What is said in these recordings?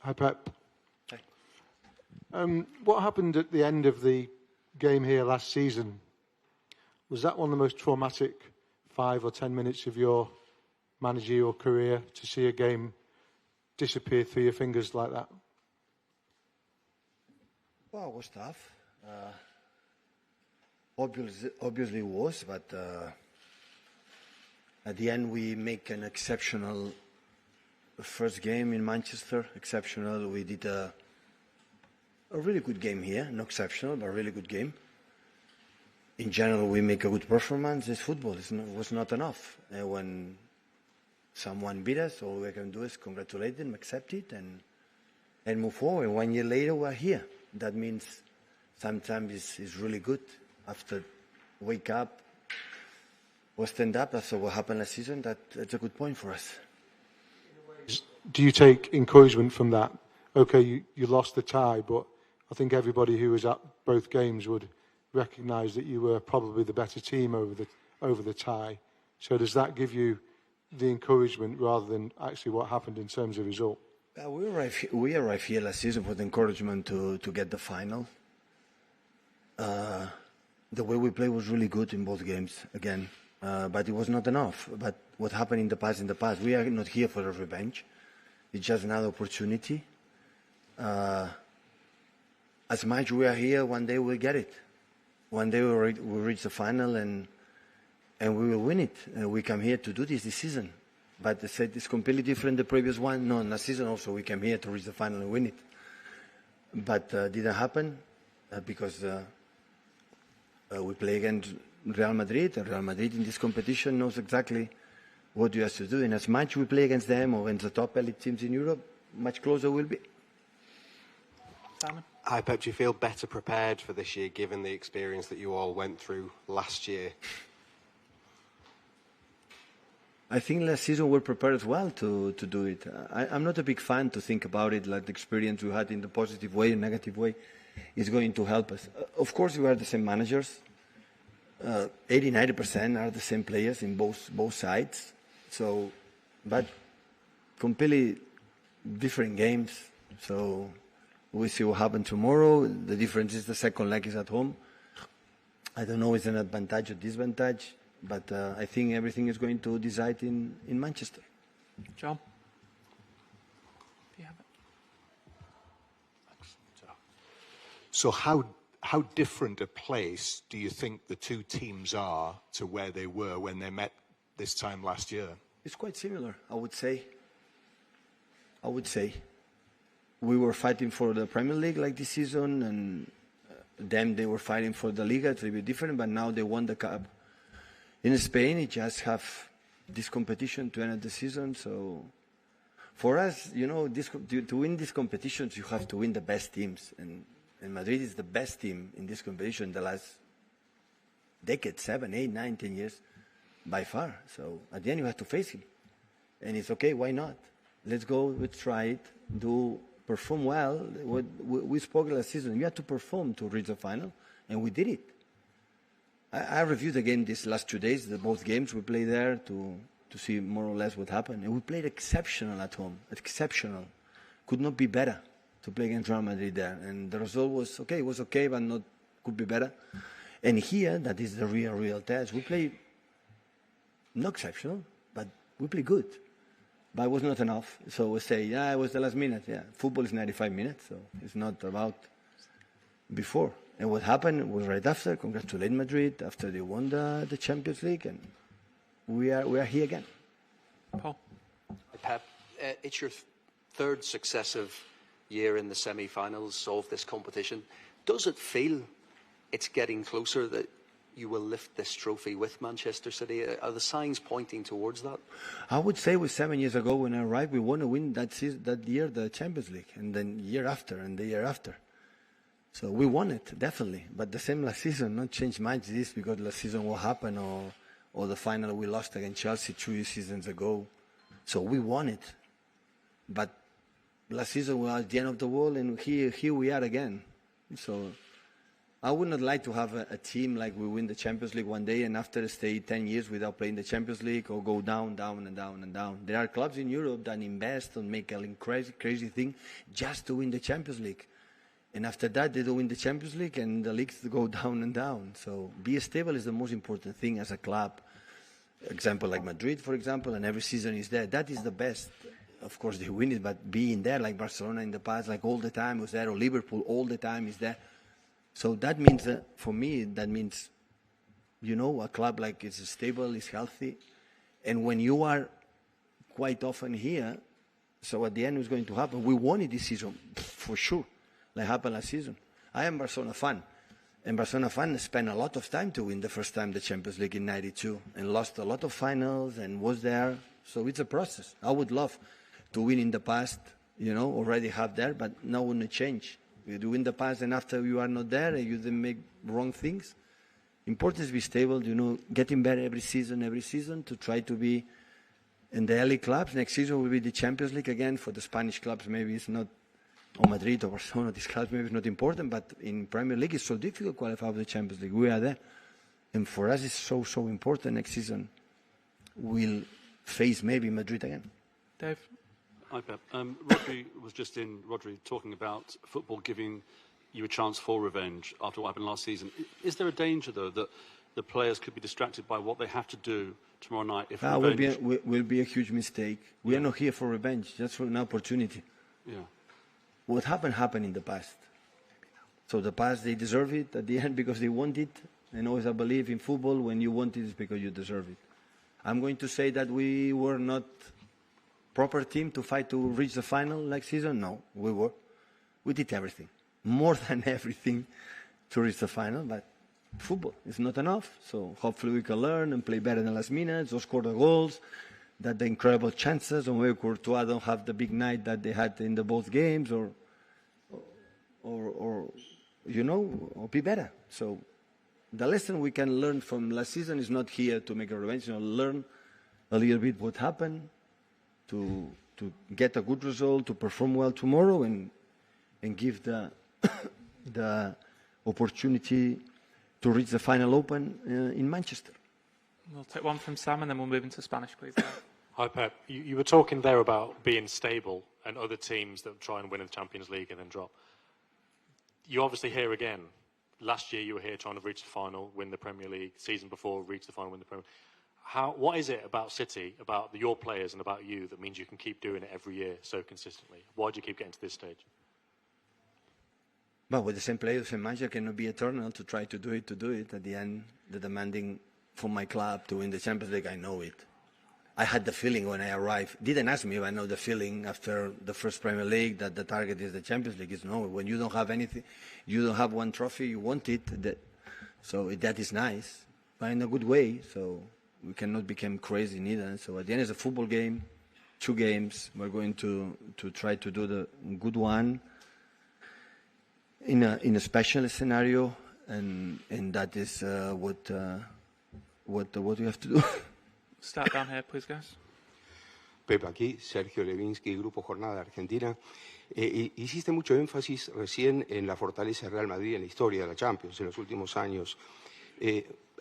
Hi, Pep. Hi. What happened at the end of the game here last season? Was that one of the most traumatic 5 or 10 minutes of your managerial career, to see a game disappear through your fingers like that? Well, it was tough. Obviously it was, but at the end we make an exceptional first game in Manchester. Exceptional. We did a really good game here. Not exceptional, but a really good game. In general, we make a good performance. It's football. It was not enough. When someone beat us, all we can do is congratulate them, accept it, and move forward. 1 year later, we're here. That means sometimes it's really good. After wake up or stand up after what happened last season, that's a good point for us. Do you take encouragement from that? Okay, you lost the tie, but I think everybody who was at both games would recognise that you were probably the better team over the tie. So does that give you the encouragement rather than actually what happened in terms of result? We arrived here last season with encouragement to get the final. The way we played was really good in both games, again, but it was not enough. But what happened in the past, we are not here for a revenge. It's just another opportunity. As much we are here, one day we'll get it. One day we'll reach the final and we will win it. We come here to do this season. But the set is completely different the previous one. No, last season also we came here to reach the final and win it. But didn't happen because we play against Real Madrid, and Real Madrid in this competition knows exactly what you have to do. And as much we play against them or against the top elite teams in Europe, much closer we'll be. Simon? Hi, Pep. Do you feel better prepared for this year, given the experience that you all went through last year? I think last season we were prepared as well to do it. I'm not a big fan to think about it like the experience we had in the positive way and negative way is going to help us. Of course, we are the same managers. 80-90% are the same players in both sides. So, but completely different games. So we'll see what happens tomorrow. The difference is the second leg is at home. I don't know if it's an advantage or disadvantage. But I think everything is going to decide in Manchester. John? Do you have it? So how different a place do you think the two teams are to where they were when they met this time last year? It's quite similar, I would say. We were fighting for the Premier League like this season, and they were fighting for the Liga. It's a little bit different, but now they won the cup. In Spain, it just have this competition to end the season. So for us, to win these competitions, you have to win the best teams. And Madrid is the best team in this competition the last decade, 7, 8, 9, 10 years, by far. So at the end, you have to face him. And it's okay, why not? Let's go, let's try it, perform well. We spoke last season, you have to perform to reach the final, and we did it. I reviewed again these last 2 days, both games we played there to see more or less what happened. And we played exceptional at home, exceptional. Could not be better to play against Real Madrid there. And the result was okay, it was okay, but not could be better. And here, that is the real test. We play not exceptional, but we play good. But it was not enough. So we say, it was the last minute. Yeah, football is 95 minutes, so it's not about before. And what happened was right after, congratulate Madrid after they won the Champions League, and we are here again. Paul? Pep, it's your third successive year in the semi-finals of this competition. Does it feel it's getting closer that you will lift this trophy with Manchester City? Are the signs pointing towards that? I would say 7 years ago when I arrived, we want to win that year the Champions League, and then year after and the year after. So we won it, definitely. But the same last season, not changed much this because last season what happened or the final we lost against Chelsea 2 seasons ago. So we won it. But last season we were at the end of the world, and here we are again. So I would not like to have a team like we win the Champions League one day and after stay 10 years without playing the Champions League or go down, down, and down, and down. There are clubs in Europe that invest and make a crazy thing just to win the Champions League. And after that, they don't win the Champions League and the leagues go down and down. So be stable is the most important thing as a club. Example like Madrid, for example, and every season is there. That is the best. Of course, they win it, but being there like Barcelona in the past, like all the time was there, or Liverpool all the time is there. So that means, for me, that means, a club like is stable, is healthy. And when you are quite often here, so at the end what's going to happen? We won it this season, for sure, like happened last season. I am Barcelona fan. And Barcelona fan spent a lot of time to win the first time the Champions League in '92 and lost a lot of finals and was there. So it's a process. I would love to win in the past, already have there, but now wouldn't change. You do in the past, and after you are not there, you then make wrong things. Important is to be stable, getting better every season to try to be in the early clubs. Next season will be the Champions League again. For the Spanish clubs, maybe it's not, or Madrid or Barcelona, these clubs maybe it's not important, but in Premier League it's so difficult to qualify for the Champions League. We are there. And for us it's so important next season. We'll face maybe Madrid again. Dave? Hi, Pep. Rodri talking about football giving you a chance for revenge after what happened last season. Is there a danger, though, that the players could be distracted by what they have to do tomorrow night if revenge... will be a huge mistake. We are not here for revenge, just for an opportunity. Yeah. What happened in the past. So the past, they deserve it at the end because they want it. And always I believe in football, when you want it, it's because you deserve it. I'm going to say that we were not proper team to fight to reach the final next season? No, we were. We did everything, more than everything, to reach the final, but football is not enough. So hopefully we can learn and play better than last minutes, or score the goals, that the incredible chances, or maybe Courtois don't have the big night that they had in the both games, or be better. So the lesson we can learn from last season is not here to make a revenge, learn a little bit what happened, to get a good result, to perform well tomorrow, and give the opportunity to reach the final open in Manchester. We'll take one from Sam and then we'll move into Spanish, please. Hi, Pep. You were talking there about being stable and other teams that try and win the Champions League and then drop. You obviously here again. Last year you were here trying to reach the final, win the Premier League. Season before, reach the final, win the Premier League. What is it about City, about your players and about you that means you can keep doing it every year so consistently? Why do you keep getting to this stage? But with the same players, the same manager cannot be eternal to try to do it. At the end, the demanding for my club to win the Champions League, I know it. I had the feeling when I arrived. Didn't ask me, but I know the feeling after the first Premier League that the target is the Champions League. It's no, when you don't have anything, you don't have one trophy, you want it. So that is nice, but in a good way. So we cannot become crazy neither. So at the end, it's a football game, 2 games. We're going to try to do the good one in a special scenario, and that is what we have to do. Start down here, please, guys. Pepe, aquí, Sergio Levinsky, Grupo Jornada Argentina. Hiciste mucho énfasis recién en la fortaleza del Real Madrid en la historia de la Champions en los últimos años.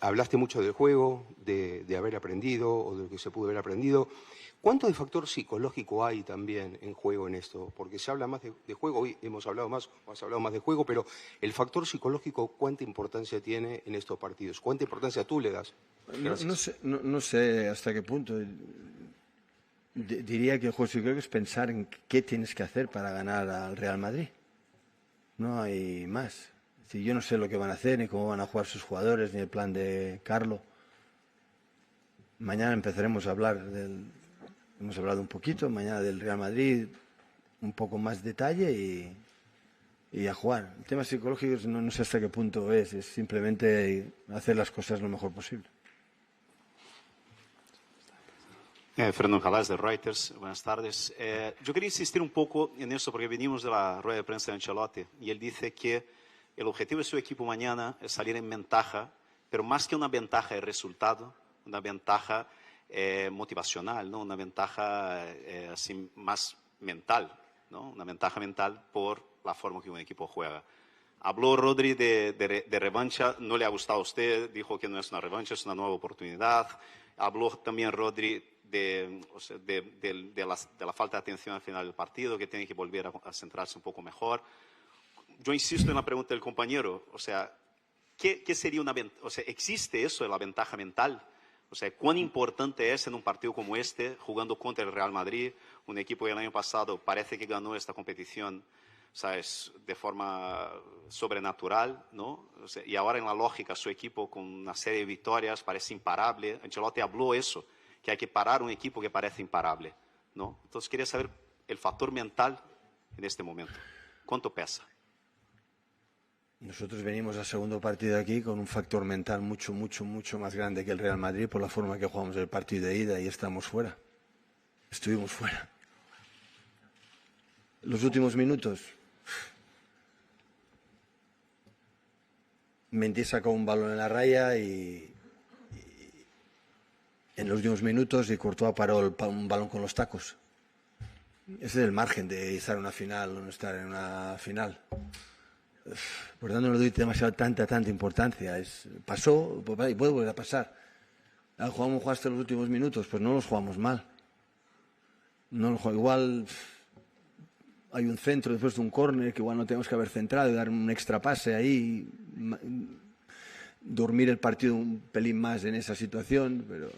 Hablaste mucho del juego, de haber aprendido o de lo que se pudo haber aprendido. ¿Cuánto de factor psicológico hay también en juego en esto? Porque se habla más de juego, hoy has hablado más de juego, pero el factor psicológico, ¿cuánta importancia tiene en estos partidos? ¿Cuánta importancia tú le das? No sé hasta qué punto. Diría que el juego psicológico es pensar en qué tienes que hacer para ganar al Real Madrid. No hay más. Es decir, yo no sé lo que van a hacer, ni cómo van a jugar sus jugadores, ni el plan de Carlo. Mañana empezaremos a hablar hemos hablado un poquito, mañana del Real Madrid, un poco más detalle y a jugar. El tema psicológico no sé hasta qué punto es simplemente hacer las cosas lo mejor posible. Fernando Jalás de Reuters, buenas tardes. Yo quería insistir un poco en eso porque venimos de la rueda de prensa de Ancelotti y él dice que el objetivo de su equipo mañana es salir en ventaja, pero más que una ventaja de resultado, una ventaja motivacional, ¿no? Una ventaja así más mental, ¿no? Una ventaja mental por la forma que un equipo juega. Habló Rodri de revancha, no le ha gustado a usted, dijo que no es una revancha, es una nueva oportunidad. Habló también Rodri de la falta de atención al final del partido, que tiene que volver a centrarse un poco mejor. Yo insisto en la pregunta del compañero, o sea, ¿qué sería una ventaja? O sea, ¿existe eso de la ventaja mental? O sea, ¿cuán importante es en un partido como este, jugando contra el Real Madrid, un equipo que el año pasado parece que ganó esta competición, ¿sabes?, de forma sobrenatural, ¿no? O sea, y ahora en la lógica su equipo con una serie de victorias parece imparable. Ancelotti habló eso, que hay que parar un equipo que parece imparable, ¿no? Entonces quería saber el factor mental en este momento. ¿Cuánto pesa? Nosotros venimos al segundo partido aquí con un factor mental mucho más grande que el Real Madrid por la forma que jugamos el partido de ida y estamos fuera. Estuvimos fuera. Los últimos minutos. Mendy sacó un balón en la raya y en los últimos minutos y Courtois paró un balón con los tacos. Ese es el margen de estar en una final o no estar en una final. Por tanto, no le doy tanta importancia. Pasó y puede volver a pasar. Jugamos hasta los últimos minutos, pues no los jugamos mal. Igual hay un centro después de un córner que igual no tenemos que haber centrado y dar un extra pase ahí, dormir el partido un pelín más en esa situación, pero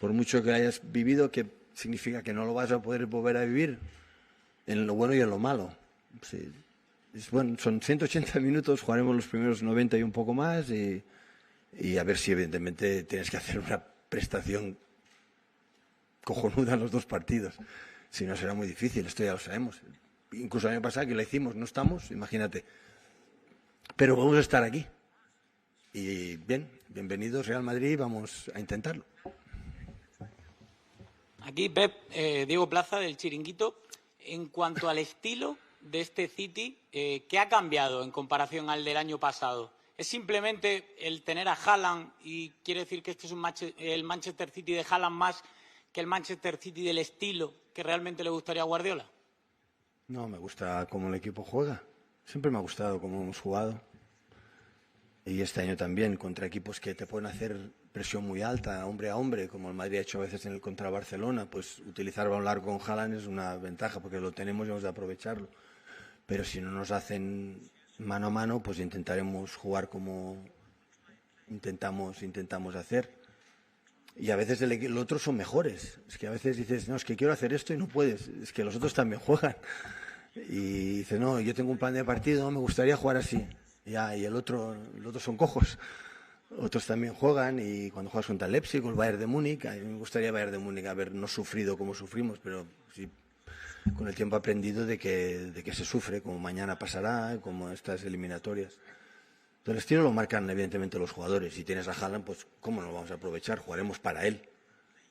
por mucho que hayas vivido, que significa que no lo vas a poder volver a vivir en lo bueno y en lo malo. Sí. Bueno, son 180 minutos, jugaremos los primeros 90 y un poco más y a ver si evidentemente tienes que hacer una prestación cojonuda en los dos partidos. Si no, será muy difícil, esto ya lo sabemos. Incluso el año pasado que la hicimos, no estamos, imagínate. Pero vamos a estar aquí. Y bien, bienvenidos Real Madrid, vamos a intentarlo. Aquí, Pep, Diego Plaza, del Chiringuito. En cuanto al estilo de este City, ¿qué ha cambiado en comparación al del año pasado? ¿Es simplemente el tener a Haaland y quiere decir que este es el Manchester City de Haaland más que el Manchester City del estilo que realmente le gustaría a Guardiola? No, me gusta cómo el equipo juega. Siempre me ha gustado cómo hemos jugado. Y este año también, contra equipos que te pueden hacer presión muy alta, hombre a hombre, como el Madrid ha hecho a veces en el contra Barcelona, pues utilizar balón largo con Haaland es una ventaja, porque lo tenemos y hemos de aprovecharlo. Pero si no nos hacen mano a mano, pues intentaremos jugar como intentamos hacer. Y a veces el otro son mejores. Es que a veces dices, no, es que quiero hacer esto y no puedes. Es que los otros también juegan. Y dices, no, yo tengo un plan de partido, me gustaría jugar así. Ya, y los otros son cojos. Otros también juegan y cuando juegas contra el Leipzig o el Bayern de Múnich, a mí me gustaría Bayern de Múnich haber no sufrido como sufrimos, pero sí, con el tiempo he aprendido de que se sufre, como mañana pasará, como estas eliminatorias. El estilo lo marcan evidentemente los jugadores. Si tienes a Haaland, pues ¿cómo no lo vamos a aprovechar? Jugaremos para él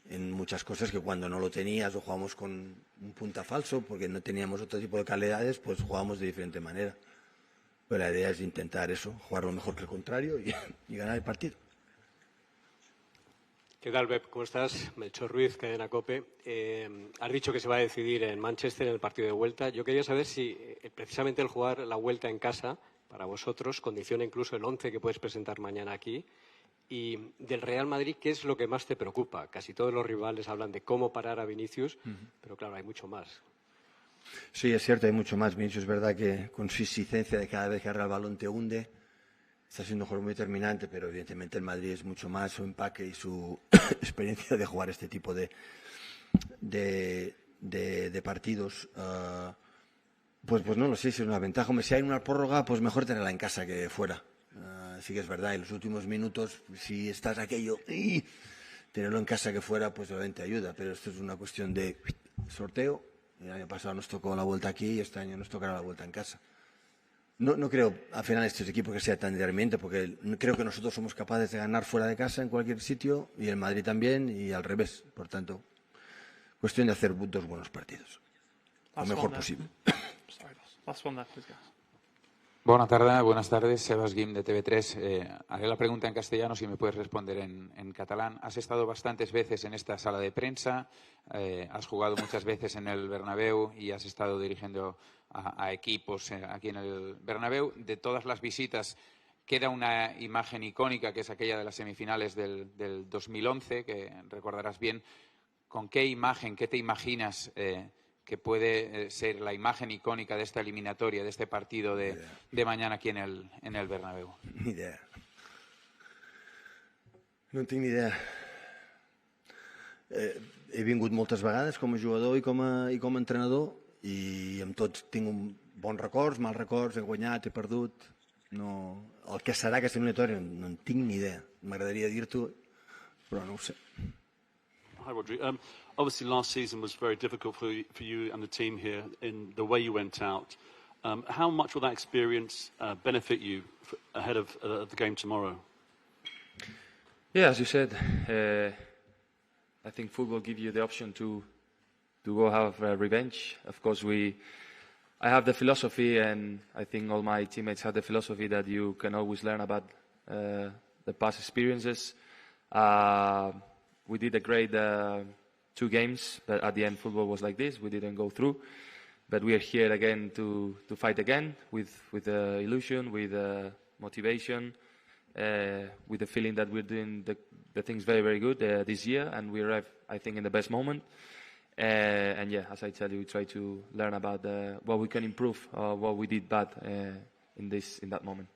en muchas cosas que cuando no lo tenías o jugamos con un punta falso porque no teníamos otro tipo de calidades, pues jugamos de diferente manera. Pero la idea es intentar eso, jugar lo mejor que el contrario y ganar el partido. ¿Qué tal, Pep? ¿Cómo estás? Melchor Ruiz, Cadena COPE. Has dicho que se va a decidir en Manchester en el partido de vuelta. Yo quería saber si precisamente el jugar la vuelta en casa para vosotros condiciona incluso el 11 que puedes presentar mañana aquí. Y del Real Madrid, ¿qué es lo que más te preocupa? Casi todos los rivales hablan de cómo parar a Vinicius, pero claro, hay mucho más. Sí, es cierto, hay mucho más. Vinicius es verdad que con su insistencia de cada vez que agarra el balón te hunde. Está siendo un jugador muy determinante, pero evidentemente el Madrid es mucho más su empaque y su experiencia de jugar este tipo de partidos. Pues no lo sé si es una ventaja. Hombre, si hay una prórroga, pues mejor tenerla en casa que fuera. Sí que es verdad, en los últimos minutos, si estás aquello, tenerlo en casa que fuera, pues obviamente ayuda. Pero esto es una cuestión de sorteo. El año pasado nos tocó la vuelta aquí y este año nos tocará la vuelta en casa. No creo, al final, estos equipos que sea tan determinante, porque creo que nosotros somos capaces de ganar fuera de casa en cualquier sitio y el Madrid también y al revés. Por tanto, cuestión de hacer dos buenos partidos. Lo mejor posible. Sorry, boss. Last one there, please, guys. Buenas tardes, Sebas Guim de TV3. Haré la pregunta en castellano si me puedes responder en catalán. Has estado bastantes veces en esta sala de prensa, has jugado muchas veces en el Bernabéu y has estado dirigiendo a equipos aquí en el Bernabéu. De todas las visitas queda una imagen icónica que es aquella de las semifinales del 2011, que recordarás bien. ¿Con qué imagen, qué te imaginas que puede ser la imagen icónica de esta eliminatoria, de este partido de mañana aquí en el Bernabéu? Ni idea. No tinc ni idea. He vingut moltes vegades com a jugador i com a entrenador i amb tots tinc bons records, mals records, he guanyat, he perdut. No, el que serà aquesta eliminatòria no en tinc ni idea. M'agradaria dir-t'ho, però no ho sé. Hi, Rodrigo. Obviously, last season was very difficult for you and the team here in the way you went out. How much will that experience benefit you ahead of the game tomorrow? Yeah, as you said, I think football gives you the option to go have revenge. Of course, I have the philosophy, and I think all my teammates have the philosophy that you can always learn about the past experiences. We did a great 2 games, but at the end football was like this. We didn't go through, but we are here again to fight again with illusion, with motivation, with the feeling that we're doing the things very, very good this year, and we arrive, I think, in the best moment. And yeah, as I tell you, we try to learn about what we can improve, what we did bad in that moment.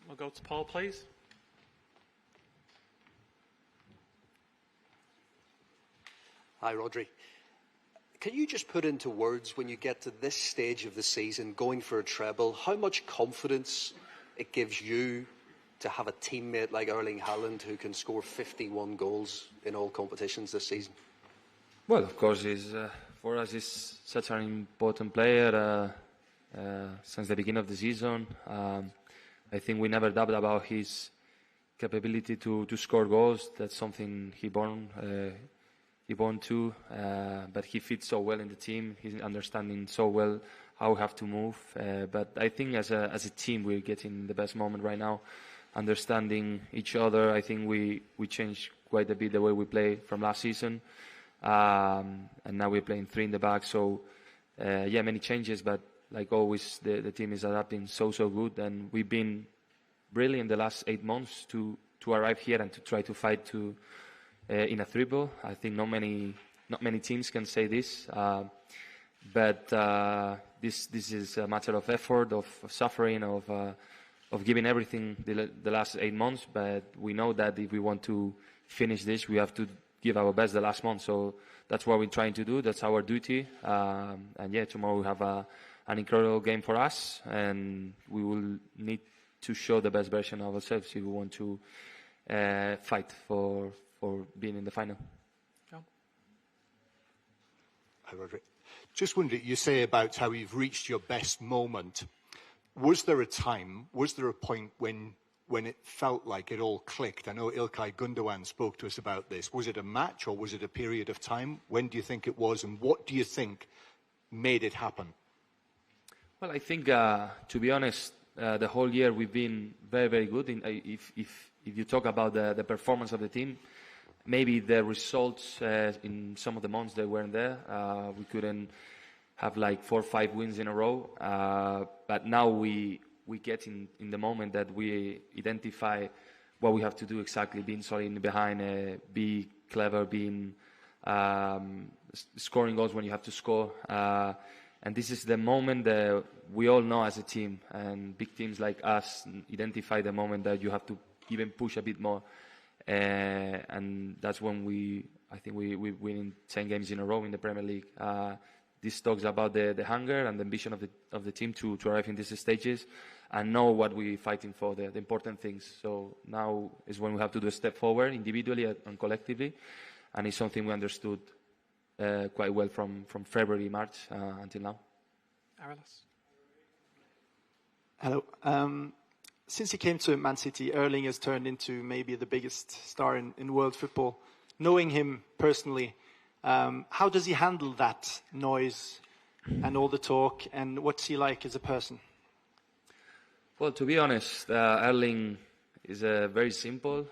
We'll go to Paul, please. Hi, Rodri. Can you just put into words, when you get to this stage of the season, going for a treble, how much confidence it gives you to have a teammate like Erling Haaland who can score 51 goals in all competitions this season? Well, of course, for us he's such an important player since the beginning of the season. I think we never doubted about his capability to score goals. That's something he born to, but he fits so well in the team. He's understanding so well how we have to move. But I think as a team we're getting the best moment right now, understanding each other. I think we changed quite a bit the way we play from last season, and now we're playing 3 in the back. So yeah, many changes, but like always the team is adapting so good, and we've been really in the last 8 months to arrive here and to try to fight in a treble. I think not many teams can say this, but this is a matter of effort, of suffering, of giving everything the last 8 months. But we know that if we want to finish this, we have to give our best the last month. So that's what we're trying to do. That's our duty. And yeah, tomorrow we have an incredible game for us, and we will need to show the best version of ourselves if we want to fight for being in the final. Hi, Rodrigo. Just wondering, you say about how you've reached your best moment. Was there a point when it felt like it all clicked? I know İlkay Gündoğan spoke to us about this. Was it a match or was it a period of time? When do you think it was, and what do you think made it happen? Well, I think, to be honest, the whole year we've been very, very good. If you talk about the performance of the team, maybe the results in some of the months they weren't there. We couldn't have like 4 or 5 wins in a row. But now we get in the moment that we identify what we have to do exactly, being solid behind, be clever, being scoring goals when you have to score. And this is the moment that we all know as a team, and big teams like us identify the moment that you have to even push a bit more. And that's when I think we win 10 games in a row in the Premier League. This talks about the hunger and the ambition of the team to arrive in these stages and know what we're fighting for, the important things. So now is when we have to do a step forward individually and collectively, and it's something we understood quite well from February, March until now. Aralis. Hello. Since he came to Man City, Erling has turned into maybe the biggest star in world football. Knowing him personally, how does he handle that noise and all the talk, and what's he like as a person? Well, to be honest, Erling is very simple,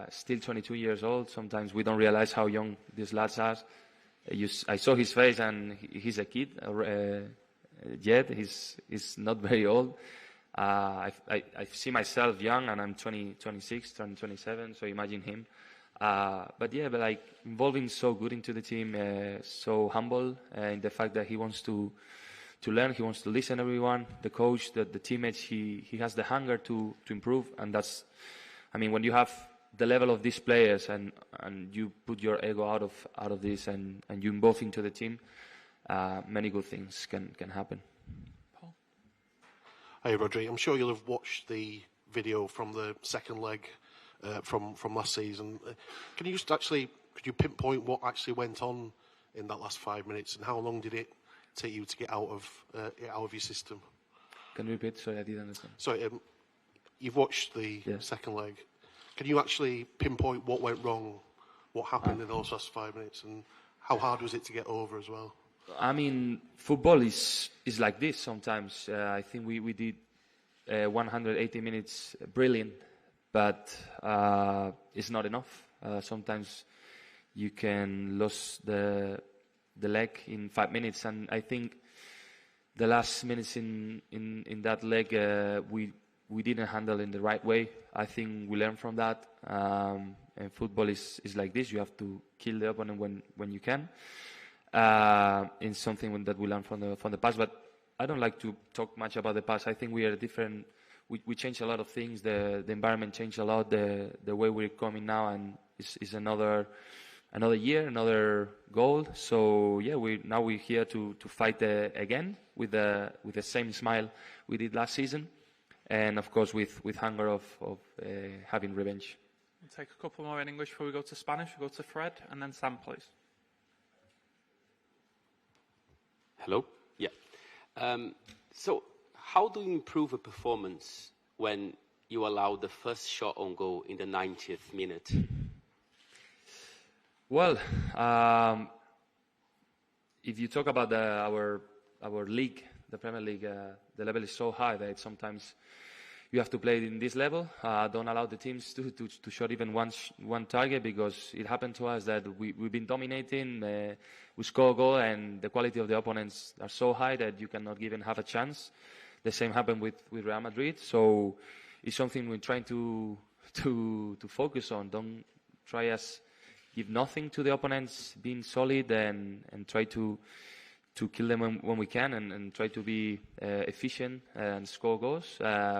still 22 years old. Sometimes we don't realize how young these lads are. I saw his face and he's a kid yet. He's not very old. I see myself young and I'm 26, turning 27, so imagine him. But like involving so good into the team, so humble in the fact that he wants to learn, he wants to listen to everyone, the coach, the teammates, he has the hunger to improve, and that's, I mean, when you have the level of these players and you put your ego out of this and you involve into the team, many good things can happen. Paul? Hey, Rodri, I'm sure you'll have watched the video from the second leg from last season. Can you could you pinpoint what actually went on in that last 5 minutes, and how long did it take you to get out of your system? Can you repeat? Sorry, I didn't understand. Sorry, you've watched the second leg. Can you actually pinpoint what went wrong, what happened in those last 5 minutes, and how hard was it to get over as well? I mean, football is like this sometimes. I think we did 180 minutes brilliant, but it's not enough. Sometimes you can lose the leg in 5 minutes, and I think the last minutes in that leg we didn't handle in the right way. I think we learned from that. And football is like this. You have to kill the opponent when you can. It's something that we learned from the past. But I don't like to talk much about the past. I think we are different. We changed a lot of things. The environment changed a lot. The way we're coming now, and is another year, another goal. So yeah, we're here to fight again with the same smile we did last season, and of course with hunger of having revenge. We'll take a couple more in English before we go to Spanish. We'll go to Fred and then Sam, please. Hello. Yeah. So how do you improve a performance when you allow the first shot on goal in the 90th minute? Well, if you talk about our league, the Premier League, the level is so high that sometimes you have to play in this level. Don't allow the teams to shot even one target, because it happened to us that we've been dominating, we score a goal, and the quality of the opponents are so high that you cannot even have a chance. The same happened with Real Madrid. So it's something we're trying to focus on. Don't try give nothing to the opponents, being solid and try to kill them when we can, and try to be efficient and score goals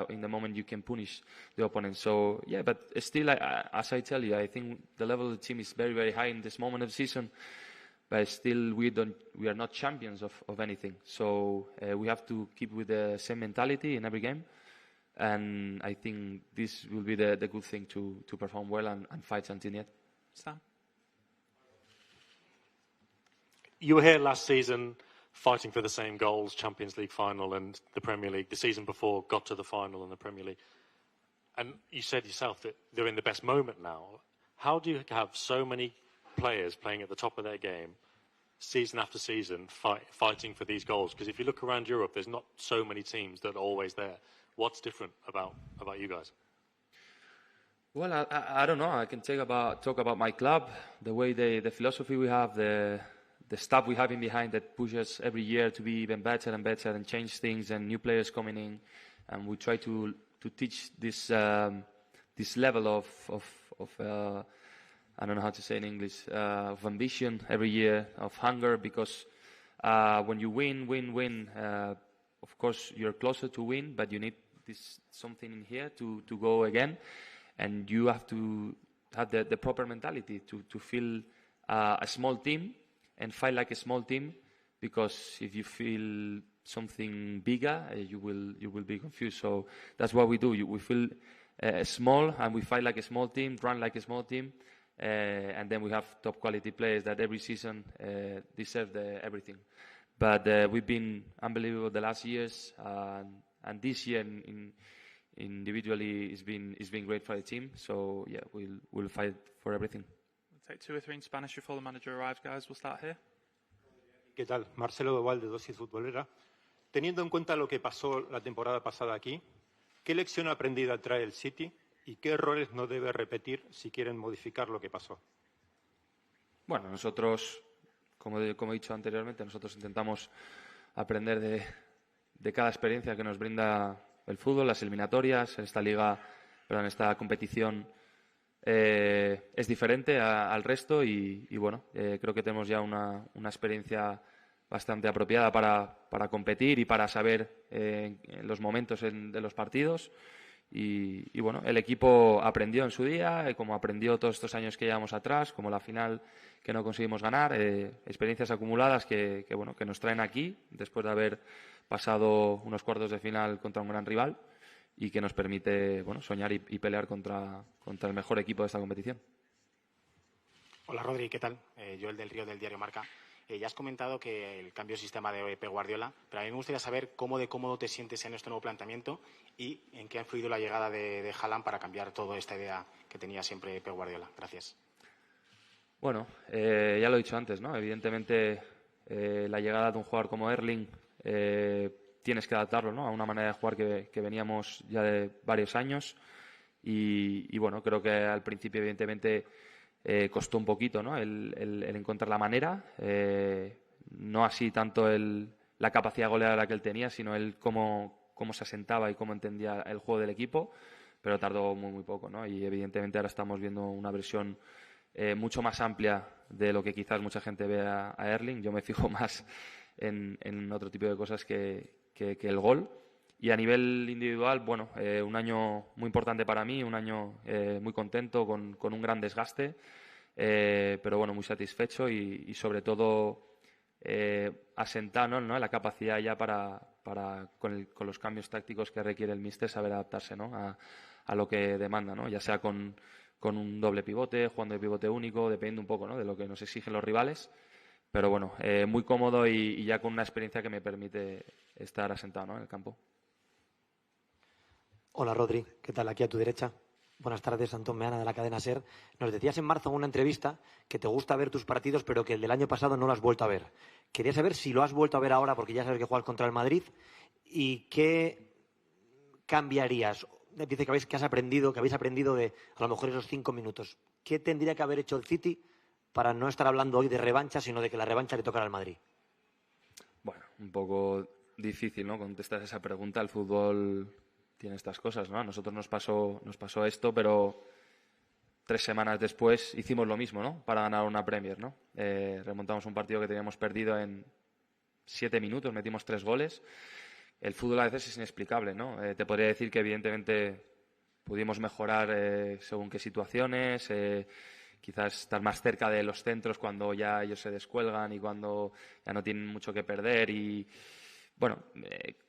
in the moment you can punish the opponent. So yeah, but still, as I tell you, I think the level of the team is very, very high in this moment of the season, but still we are not champions of anything. So we have to keep with the same mentality in every game, and I think this will be the good thing to perform well and fight until the end. Sam? You were here last season fighting for the same goals, Champions League final and the Premier League. The season before got to the final in the Premier League. And you said yourself that they're in the best moment now. How do you have so many players playing at the top of their game, season after season, fighting for these goals? Because if you look around Europe, there's not so many teams that are always there. What's different about you guys? Well, I don't know. I can talk about my club, the way the philosophy we have, the staff we have in behind that pushes every year to be even better and better and change things, and new players coming in, and we try to teach this level of I don't know how to say in English, of ambition every year, of hunger, because when you win, of course you're closer to win, but you need something in here to go again, and you have to have the proper mentality to feel a small team and fight like a small team, because if you feel something bigger, you will be confused. So that's what we do. We feel small and we fight like a small team, run like a small team, and then we have top quality players that every season deserve everything. But we've been unbelievable the last years, and this year individually it's been great for the team. So yeah, we'll fight for everything. We'll take 2 or 3 in Spanish before the manager arrives, guys. We'll start here. ¿qué tal? Marcelo Doval, de Dosis Futbolera. Teniendo en cuenta lo que pasó la temporada pasada aquí, ¿qué lección aprendida trae el City y qué errores no debe repetir si quieren modificar lo que pasó? Bueno, nosotros, como he dicho anteriormente, nosotros intentamos aprender de cada experiencia que nos brinda el fútbol, las eliminatorias, esta competición es diferente al resto y bueno, creo que tenemos ya una experiencia bastante apropiada para competir y para saber en los momentos de los partidos. Y bueno, el equipo aprendió en su día, como aprendió todos estos años que llevamos atrás, como la final que no conseguimos ganar, experiencias acumuladas que nos traen aquí después de haber pasado unos cuartos de final contra un gran rival y que nos permite soñar y pelear contra el mejor equipo de esta competición. Hola Rodri, ¿qué tal? Joel del Río del diario Marca. Ya has comentado que el cambio de sistema de Pep Guardiola, pero a mí me gustaría saber cómo de cómodo te sientes en este nuevo planteamiento y en qué ha influido la llegada de Haaland para cambiar toda esta idea que tenía siempre Pep Guardiola. Gracias. Bueno, ya lo he dicho antes, ¿no? Evidentemente la llegada de un jugador como Erling tienes que adaptarlo, ¿no? A una manera de jugar que veníamos ya de varios años y bueno, creo que al principio evidentemente costó un poquito, ¿no? el encontrar la manera, no así tanto la capacidad goleadora que él tenía, sino el cómo se asentaba y cómo entendía el juego del equipo, pero tardó muy poco, ¿no? Y evidentemente ahora estamos viendo una versión mucho más amplia de lo que quizás mucha gente ve a Erling. Yo me fijo más en otro tipo de cosas que el gol. Y a nivel individual, bueno, un año muy importante para mí, un año muy contento, con un gran desgaste, pero bueno, muy satisfecho y sobre todo asentado, ¿no? La capacidad ya con los cambios tácticos que requiere el míster, saber adaptarse, ¿no? a lo que demanda, ¿no? Ya sea con un doble pivote, jugando de pivote único, depende un poco, ¿no? De lo que nos exigen los rivales. Pero bueno, muy cómodo y ya con una experiencia que me permite estar asentado, ¿no? En el campo. Hola Rodri, ¿qué tal? Aquí a tu derecha. Buenas tardes, Antón Meana de la cadena SER. Nos decías en marzo en una entrevista que te gusta ver tus partidos, pero que el del año pasado no lo has vuelto a ver. Quería saber si lo has vuelto a ver ahora, porque ya sabes que juegas contra el Madrid, y qué cambiarías. Dice que habéis aprendido de a lo mejor esos 5 minutos. ¿Qué tendría que haber hecho el City para no estar hablando hoy de revancha, sino de que la revancha le tocara al Madrid? Bueno, un poco difícil, ¿no? Contestar esa pregunta. El fútbol tiene estas cosas, ¿no? A nosotros nos pasó esto, pero 3 semanas después hicimos lo mismo, ¿no? Para ganar una Premier, ¿no? Remontamos un partido que teníamos perdido en 7 minutos, metimos 3 goles. El fútbol a veces es inexplicable, ¿no? Te podría decir que evidentemente pudimos mejorar según qué situaciones, quizás estar más cerca de los centros cuando ya ellos se descuelgan y cuando ya no tienen mucho que perder y bueno,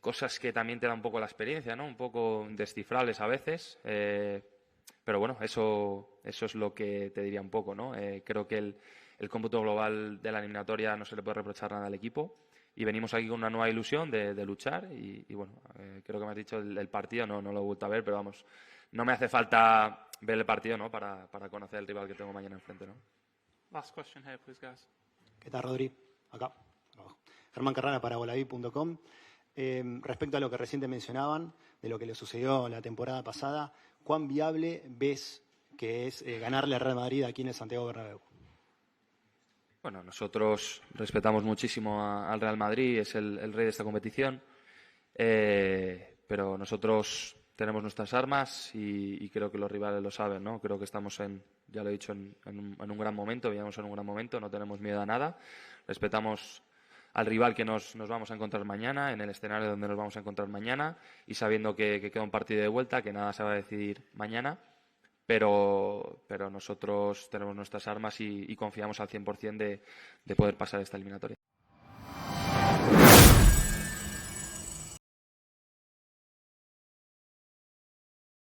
cosas que también te da un poco la experiencia, ¿no? Un poco indescifrables a veces, pero bueno, eso es lo que te diría un poco, ¿no? Creo que el cómputo global de la eliminatoria no se le puede reprochar nada al equipo y venimos aquí con una nueva ilusión de luchar y bueno, creo que me has dicho el partido, no lo he vuelto a ver, pero vamos, no me hace falta ver el partido, ¿no? Para conocer el rival que tengo mañana enfrente, ¿no? Last question here, please, guys. ¿Qué tal, Rodri? Acá, abajo. Germán Carrara para volavi.com. Respecto a lo que recién te mencionaban, de lo que le sucedió la temporada pasada, ¿cuán viable ves que es ganarle al Real Madrid aquí en el Santiago Bernabéu? Bueno, nosotros respetamos muchísimo al Real Madrid, es el rey de esta competición, pero nosotros tenemos nuestras armas y creo que los rivales lo saben, ¿no? Creo que estamos ya lo he dicho, en un gran momento, veníamos en un gran momento, no tenemos miedo a nada, respetamos al rival que nos vamos a encontrar mañana, en el escenario donde nos vamos a encontrar mañana y sabiendo que queda un partido de vuelta, que nada se va a decidir mañana, pero nosotros tenemos nuestras armas y confiamos al 100% de poder pasar esta eliminatoria.